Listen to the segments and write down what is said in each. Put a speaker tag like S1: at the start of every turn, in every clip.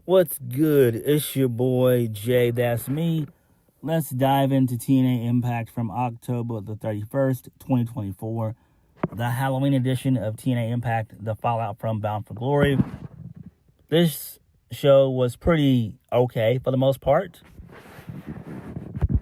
S1: What's good? It's your boy JayThat'sMe. Let's dive into TNA Impact from October the 31st, 2024. The Halloween edition of TNA Impact, the fallout from Bound for Glory. This show was pretty okay for the most part.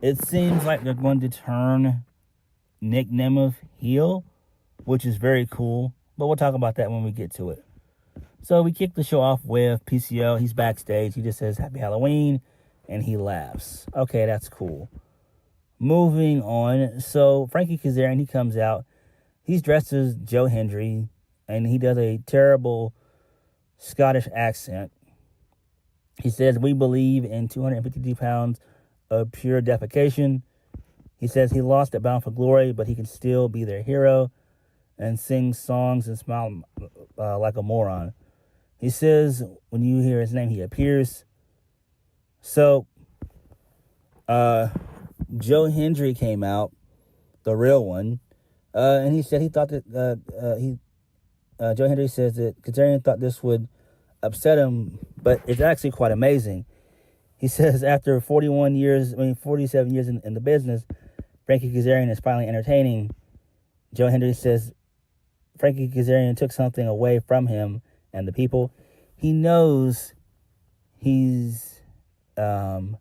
S1: It seems like they're going to turn Nic Nemeth heel, which is very cool. But we'll talk about that when we get to it. So we kick the show off with PCO. He's backstage. He just says Happy Halloween, and he laughs. Okay, that's cool. Moving on. So Frankie Kazarian, he comes out. He's dressed as Joe Hendry, and he does a terrible Scottish accent. He says, we believe in 252 pounds of pure defecation. He says he lost at Bound for Glory, but he can still be their hero and sing songs and smile like a moron. He says when you hear his name, he appears. So, Joe Hendry came out, the real one, and he said he thought that Joe Hendry says that Kazarian thought this would upset him, but it's actually quite amazing. He says after 47 years in the business, Frankie Kazarian is finally entertaining. Joe Hendry says Frankie Kazarian took something away from him and the people. He knows he knows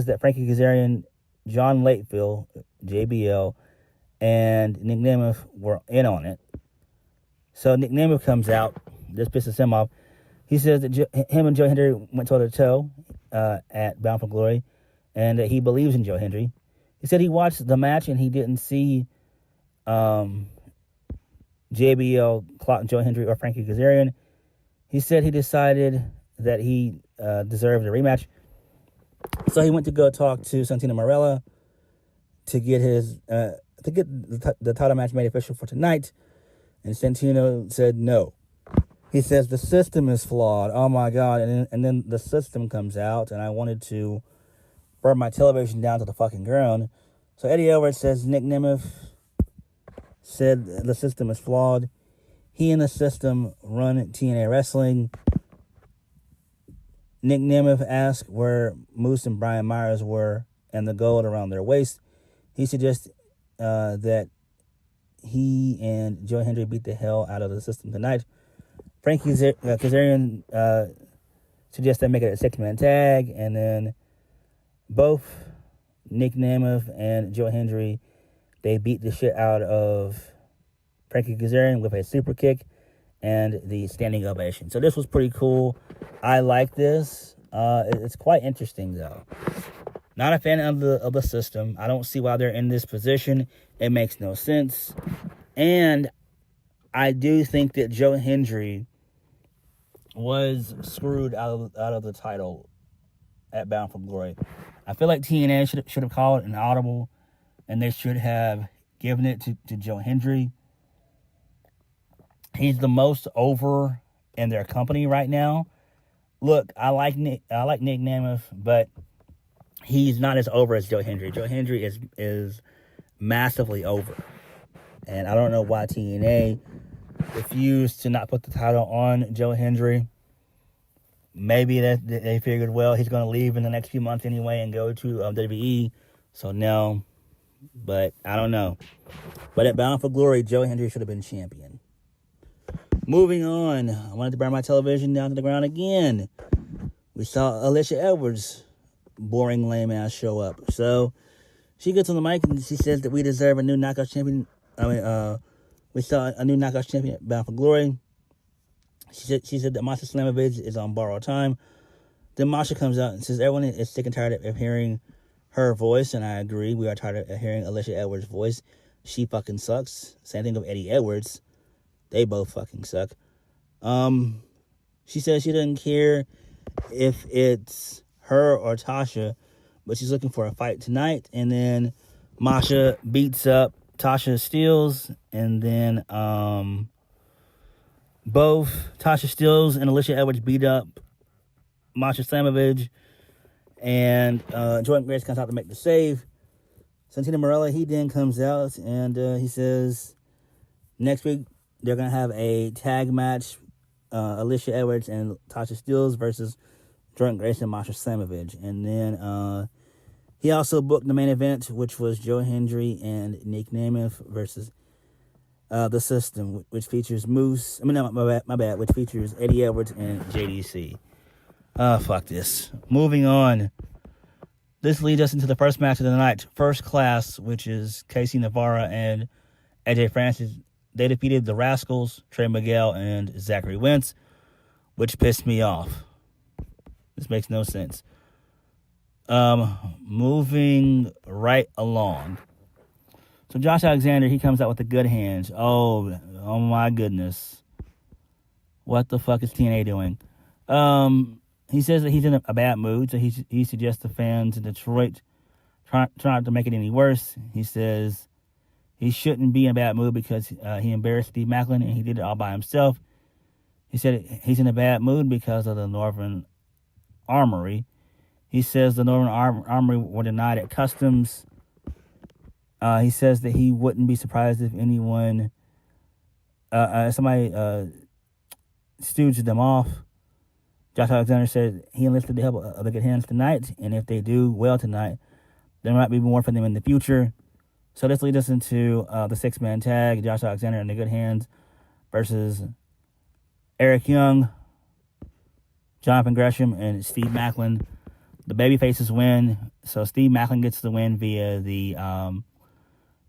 S1: that Frankie Kazarian, John Latefield, JBL, and Nic Nemeth were in on it. So Nic Nemeth comes out. This pisses him off. He says that him and Joe Hendry went toe-to-toe at Bound for Glory, and that he believes in Joe Hendry. He said he watched the match and he didn't see JBL clock Joe Hendry or Frankie Kazarian. He said he decided that he deserved a rematch. So he went to go talk to Santana Marella to get the title match made official for tonight. And Santino said no. He says the system is flawed. Oh my God. And then the system comes out, and I wanted to burn my television down to the fucking ground. So Eddie Edwards says Nic Nemeth said the system is flawed. He and the system run TNA Wrestling. Nic Nemeth asked where Moose and Brian Myers were and the gold around their waist. He suggests that he and Joe Hendry beat the hell out of the system tonight. Frankie Kazarian suggests they make it a six-man tag, and then both Nic Nemeth and Joe Hendry, they beat the shit out of Frankie Kazarian with a super kick and the standing ovation. So this was pretty cool. I like this. It's quite interesting, though. Not a fan of the system. I don't see why they're in this position. It makes no sense. And I do think that Joe Hendry was screwed out of the title at Bound for Glory. I feel like TNA should have called an audible, and they should have given it to Joe Hendry. He's the most over in their company right now. Look, I like Nic Nemeth, but he's not as over as Joe Hendry. Joe Hendry is massively over. And I don't know why TNA refused to not put the title on Joe Hendry. Maybe that they figured, well, he's going to leave in the next few months anyway and go to WWE. So no, but I don't know. But at Bound for Glory, Joe Hendry should have been champion. Moving on, I wanted to burn my television down to the ground again. We saw Alicia Edwards' boring, lame-ass show up. So she gets on the mic and she says that we deserve a new knockout champion. We saw a new knockout champion at Bound for Glory. She said that Masha Slamovich is on borrowed time. Then Masha comes out and says everyone is sick and tired of hearing her voice, and I agree. We are tired of hearing Alicia Edwards' voice. She fucking sucks. Same thing with Eddie Edwards. They both fucking suck. She says she doesn't care if it's her or Tasha, but she's looking for a fight tonight. And then Masha beats up Tasha Steelz, and then both Tasha Steelz and Alicia Edwards beat up Masha Slamovich, and Jordan Grace comes out to make the save. Santino Marella, he then comes out and he says next week they're going to have a tag match Alicia Edwards and Tasha Steelz versus Jordan Grace and Masha Slamovich. And then he also booked the main event, which was Joe Hendry and Nic Nemeth versus The System, which features Moose. I mean, no, my bad. Which features Eddie Edwards and JDC. Fuck this. Moving on. This leads us into the first match of the night. First Class, which is Casey Navarro and AJ Francis. They defeated the Rascals, Trey Miguel, and Zachary Wentz, which pissed me off. This makes no sense. Moving right along. So Josh Alexander, he comes out with the good hands. Oh my goodness. What the fuck is TNA doing? He says that he's in a bad mood, so he suggests the fans in Detroit try not to make it any worse. He says he shouldn't be in a bad mood because he embarrassed Steve Maclin and he did it all by himself. He said he's in a bad mood because of the Northern Armory. He says the Northern Armory were denied at customs. He says that he wouldn't be surprised if anyone, somebody stooged them off. Josh Alexander said he enlisted the help of the Good Hands tonight, and if they do well tonight, there might be more for them in the future. So this leads us into the six-man tag, Josh Alexander and the Good Hands versus Eric Young, Jonathan Gresham, and Steve Maclin. The babyfaces win, so Steve Maclin gets the win via the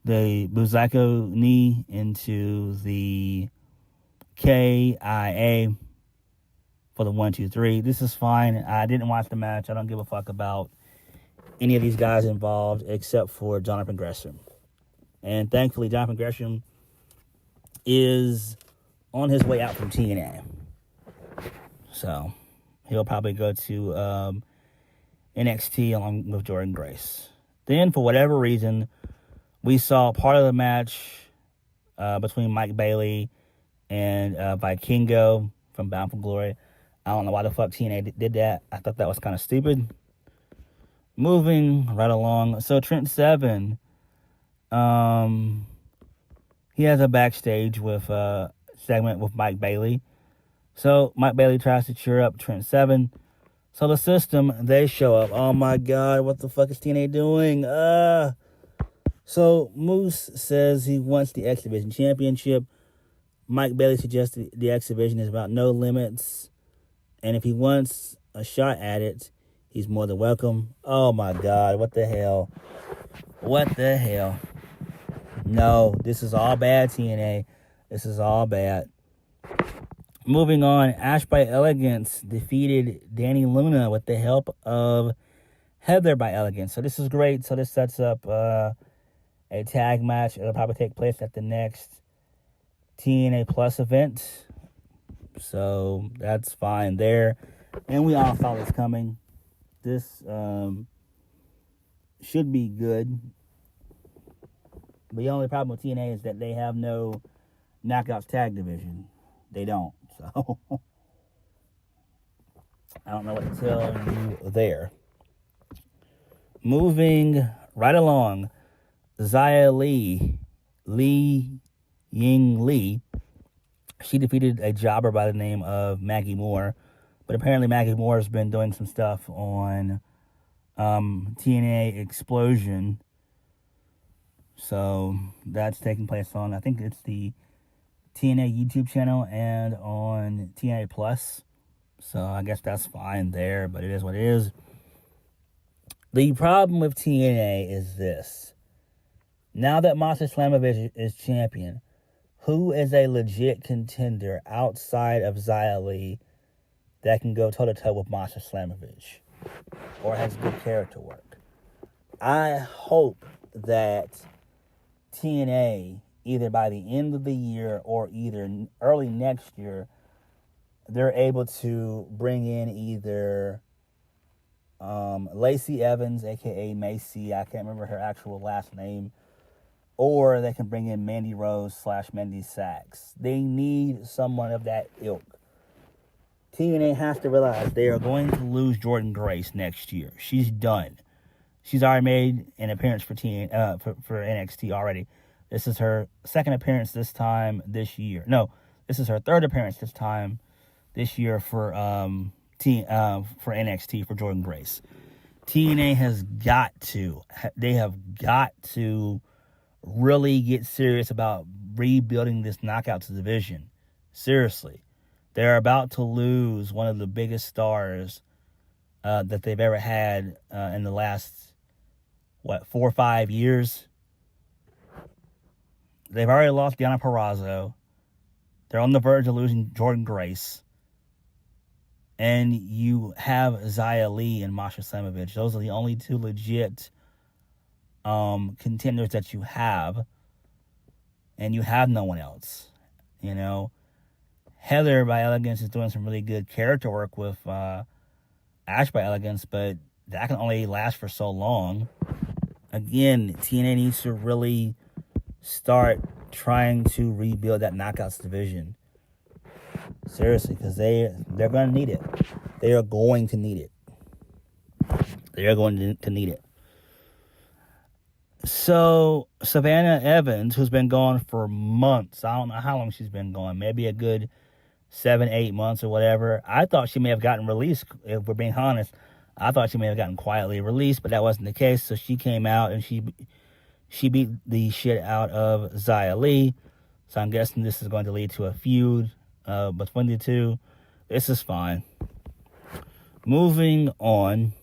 S1: Buzaico knee into the KIA for the 1, 2, 3. This is fine. I didn't watch the match. I don't give a fuck about any of these guys involved except for Jonathan Gresham. And thankfully, Jonathan Gresham is on his way out from TNA. So he'll probably go to NXT along with Jordan Grace. Then, for whatever reason, we saw part of the match between Mike Bailey and Vikingo from Bound for Glory. I don't know why the fuck TNA did that. I thought that was kind of stupid. Moving right along. So Trent Seven, he has a backstage with segment with Mike Bailey. So Mike Bailey tries to cheer up Trent Seven. So the System, they show up. Oh my God, what the fuck is TNA doing? So Moose says he wants the X Division Championship. Mike Bailey suggests the X Division is about no limits. And if he wants a shot at it, he's more than welcome. Oh my God, what the hell? What the hell? No, this is all bad, TNA. This is all bad. Moving on, Ash by Elegance defeated Danny Luna with the help of Heather by Elegance. So this is great. So this sets up a tag match. It'll probably take place at the next TNA Plus event. So that's fine there. And we all saw this coming. This should be good. The only problem with TNA is that they have no Knockouts tag division. They don't. So I don't know what to tell you there. Moving right along, Xia Ying Lee, she defeated a jobber by the name of Maggie Moore. But apparently Maggie Moore has been doing some stuff on TNA Explosion. So that's taking place on, I think it's the TNA YouTube channel and on TNA Plus. So I guess that's fine there, but it is what it is. The problem with TNA is this. Now that Masha Slamovich is champion, who is a legit contender outside of Xia Li that can go toe-to-toe with Masha Slamovich or has good character work? I hope that TNA, either by the end of the year or either early next year, they're able to bring in either Lacey Evans, a.k.a. Macy, I can't remember her actual last name, or they can bring in Mandy Rose / Mandy Sachs. They need someone of that ilk. TNA has to realize they are going to lose Jordan Grace next year. She's done. She's already made an appearance for NXT already. This is her second appearance this year. No, this is her third appearance this time this year for NXT for Jordynne Grace. TNA has got to really get serious about rebuilding this Knockouts division. Seriously. They're about to lose one of the biggest stars that they've ever had in the last, 4 or 5 years. They've already lost Deonna Purrazzo. They're on the verge of losing Jordynne Grace. And you have Xia Li and Masha Slamovich. Those are the only two legit contenders that you have. And you have no one else. You know, Heather by Elegance is doing some really good character work with Ash by Elegance, but that can only last for so long. Again, TNA needs to really start trying to rebuild that Knockouts division. Seriously, because they're going to need it. They are going to need it. They are going to need it. So, Savannah Evans, who's been gone for months, I don't know how long she's been gone, maybe a good 7-8 months or whatever. I thought she may have gotten released, if we're being honest. I thought she may have gotten quietly released, but that wasn't the case. So she came out and she beat the shit out of Xia Li. So I'm guessing this is going to lead to a feud between the two. This is fine. Moving on.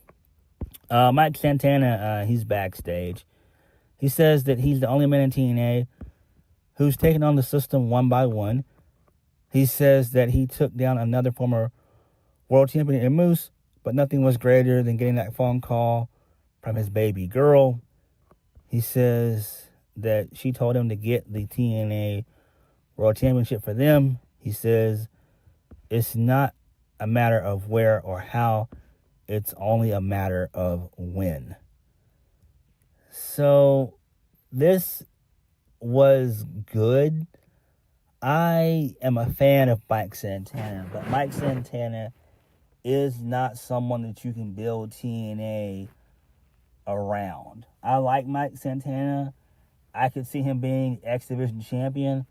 S1: Mike Santana, he's backstage. He says that he's the only man in TNA who's taken on the system one by one. He says that he took down another former world champion in Moose, but nothing was greater than getting that phone call from his baby girl. He says that she told him to get the TNA World Championship for them. He says it's not a matter of where or how, it's only a matter of when. So, this was good. I am a fan of Mike Santana, but Mike Santana is not someone that you can build TNA around. I like Mike Santana. I could see him being X Division champion,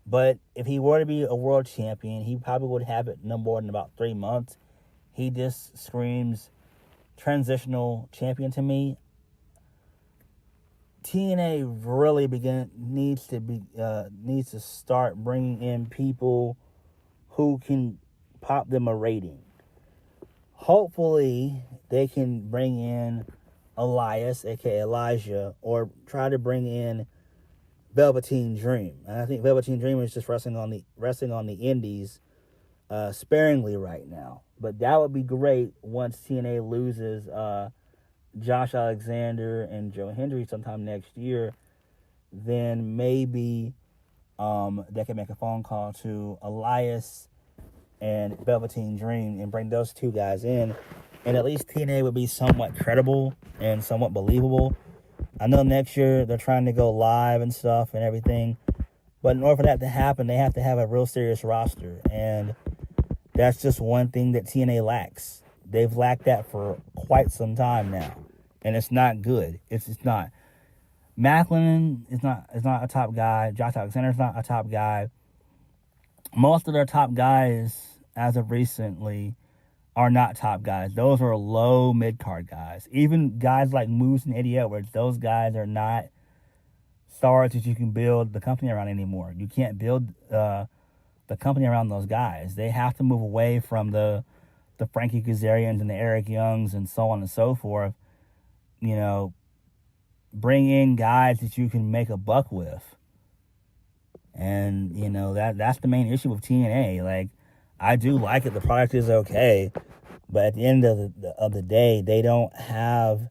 S1: but if he were to be a world champion, he probably would have it no more than about 3 months. He just screams transitional champion to me. TNA really needs to start bringing in people who can pop them a rating. Hopefully, they can bring in Elias, aka Elijah, or try to bring in Velveteen Dream. And I think Velveteen Dream is just wrestling on the indies sparingly right now. But that would be great once TNA loses Josh Alexander and Joe Hendry sometime next year. Then maybe they can make a phone call to Elias and Velveteen Dream and bring those two guys in. And at least TNA would be somewhat credible and somewhat believable. I know next year they're trying to go live and stuff and everything. But in order for that to happen, they have to have a real serious roster. And that's just one thing that TNA lacks. They've lacked that for quite some time now. And it's not good. It's just not. Macklin is not a top guy. Josh Alexander is not a top guy. Most of their top guys, as of recently, are not top guys. Those are low mid-card guys. Even guys like Moose and Eddie Edwards, those guys are not stars that you can build the company around anymore. You can't build the company around those guys. They have to move away from the Frankie Kazarians and the Eric Youngs and so on and so forth. You know, bring in guys that you can make a buck with. And, you know, that's the main issue with TNA. Like, I do like it. The product is okay. But at the end of the day, they don't have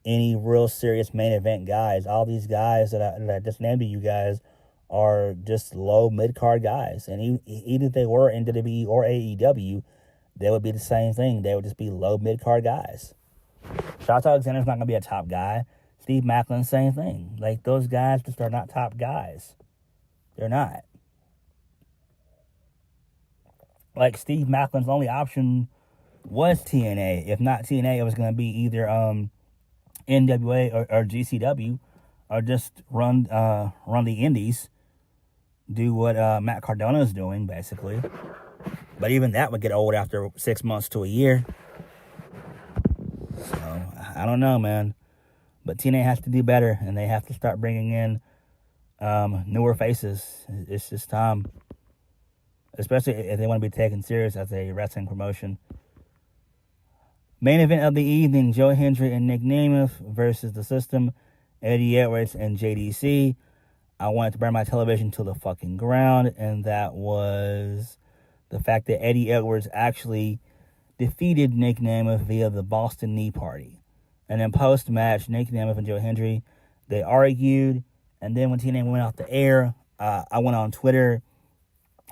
S1: any real serious main event guys. All these guys that I just named to you guys are just low mid-card guys. And even if they were in WWE or AEW, they would be the same thing. They would just be low mid-card guys. Josh Alexander's not going to be a top guy. Steve Macklin, same thing. Like, those guys just are not top guys. They're not. Like, Steve Macklin's only option was TNA. If not TNA, it was going to be either NWA or GCW, or just run the indies, do what Matt Cardona's doing, basically. But even that would get old after 6 months to a year. So, I don't know, man. But TNA has to do better, and they have to start bringing in newer faces. It's just time. Especially if they want to be taken serious as a wrestling promotion. Main event of the evening, Joe Hendry and Nic Nemeth versus The System, Eddie Edwards and JDC. I wanted to burn my television to the fucking ground, and that was the fact that Eddie Edwards actually defeated Nic Nemeth via the Boston Knee Party. And then post-match, Nic Nemeth and Joe Hendry, they argued, and then when TNA went off the air, I went on Twitter,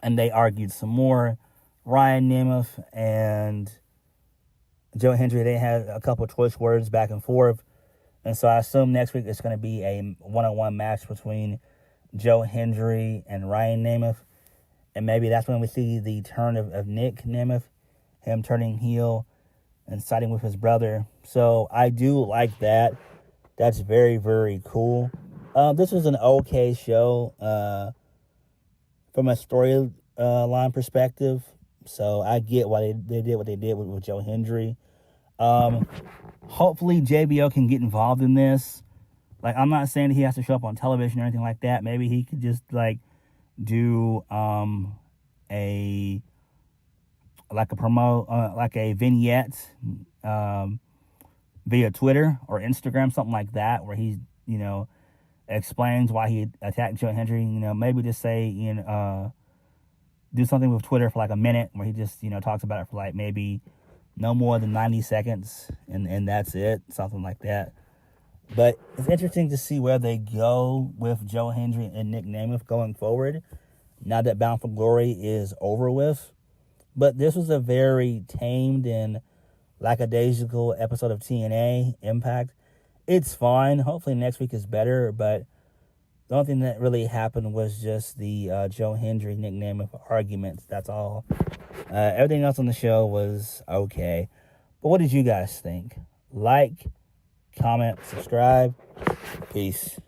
S1: and they argued some more. Ryan Nemeth and Joe Hendry, they had a couple of choice words back and forth. And so I assume next week it's going to be a one-on-one match between Joe Hendry and Ryan Nemeth. And maybe that's when we see the turn of Nic Nemeth, him turning heel and siding with his brother. So I do like that. That's very, very cool. This was an okay show from a storyline perspective. So I get why they did what they did with Joe Hendry. Hopefully JBL can get involved in this. Like, I'm not saying he has to show up on television or anything like that. Maybe he could just like do a vignette via Twitter or Instagram, something like that, where he, explains why he attacked Joe Hendry. Maybe just say, do something with Twitter for like a minute where he just, talks about it for like maybe no more than 90 seconds and that's it, something like that. But it's interesting to see where they go with Joe Hendry and Nic Nemeth going forward now that Bound for Glory is over with. But this was a very tamed and lackadaisical episode of TNA Impact. It's fine. Hopefully next week is better, but the only thing that really happened was just the Joe Hendry, Nic Nemeth arguments. That's all. Everything else on the show was okay. But what did you guys think? Like, comment, subscribe. Peace.